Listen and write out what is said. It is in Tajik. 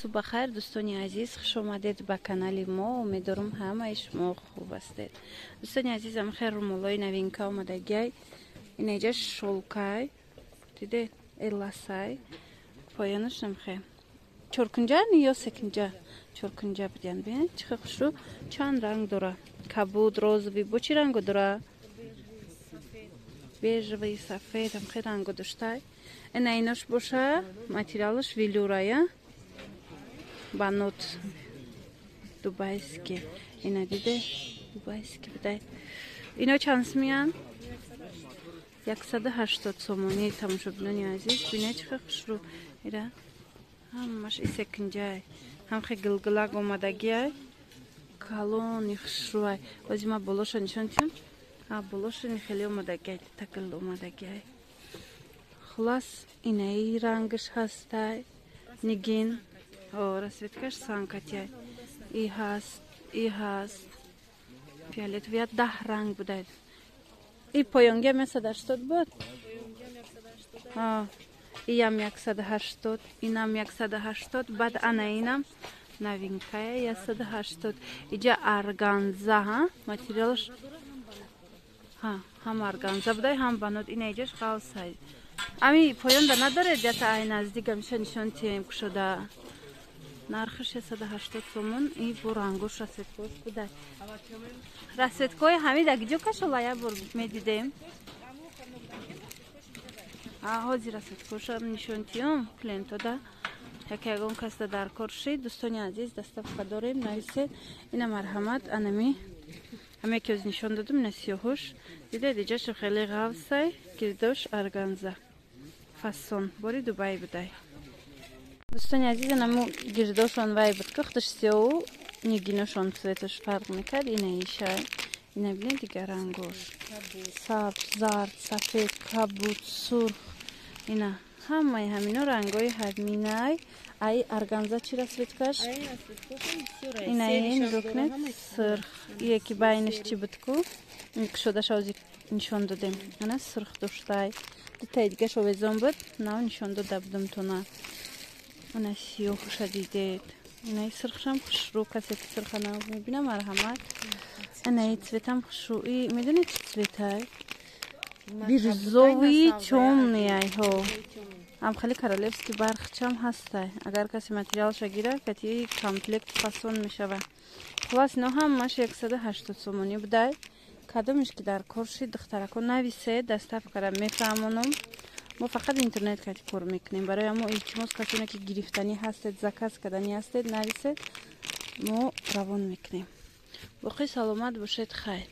صبح خیر دوستان عزیز، خوش آمدید به کانال ما. امیدوارم همه شما خوب هستید. دوستان عزیزم خیر مولای نوینکا آمدگی. این اینجا شولکای دیده الاسای پایانش نمیخه چرکنجا یا سکنجا چرکنجا بدین ببین چه خوشو چند رنگ داره کبود روزوی با چی رنگ داره بیژوی سفید هم خیلی رنگ داشته. این ایناش باشه ماتریالش ویلورایه банот дубайский. Ина диде дубайский бедай. Ино чанс миян? 180 сомони тамошобинони азиз бинед чӣ хушрӯ ира ҳамаш исекинҷай ҳам хе гилгилак омадагиай калони хушрӯай озима болоша нишон тиён ҳа болошани хеле омадагиай такил омадагиай хулас инаи рангаш ҳастай нигин расцветкаш санкатяй и ҳаст фиолетовия 10 ранг будад и поёнгия 180 буд иям 180 инам 180 баъд анаинам новинкая 180 иҷа органза материалш ҳам органза будай ҳам банот ина иҷаш қавсай ами поёнда надоред ҷата ай наздикам нишон тием кушода нархш 180 сомон и бо рангош расветкош будай расветкои ҳамида гиҷо кашола я бор медидем ҳозир расветкошам нишон тиём клиентода як ягон каста дар кор шид дӯстони азиз доставка дорем нависед ина марҳамат анами ҳаме ки оз нишон додам ина сиёҳуш дидед иҷаша хеле ғавсай гирдош органза фасон бори дубай будай دوستان عزیز نمو گرداشون وای بود که خودش سیاه نگیناشون سویتش فرق میکرد اینه ایشه اینه بینید دیگه رنگوش سبز زرد سفید کبود سرخ اینه همه همینا رنگای همینای ای ارگانزا چی رسوید کش اینه این رکنه سرخ یکی باینش چی بود که این کشوده شوزی نشان دادیم اینه سرخ داشته دیتا دیگه شوزون بود نه نشان داده بودم تو نه انا سیاه شدیدید اینای سرخشم خوشرو کسی که سرخ میبینه مرحمت اینای цветам خوشرویی میدونید چه цветای بیرزوی چومنیای ها هم خیلی کرالفسکی برخچم هسته اگر کسی متریالش گیره کتی کامپلکت فاسون میشوه خلاص نه هم ماش 180 سومونی بوده کدومش که در کورشی دخترکو نویسه دستف کردم میفهمونم ما فقط اینترنت کاری کار میکنیم برای ما التماس کسانی که گرفتنی هستید زکات کردنی هستید نویسید ما روان میکنیم باقی سلامت باشید خیر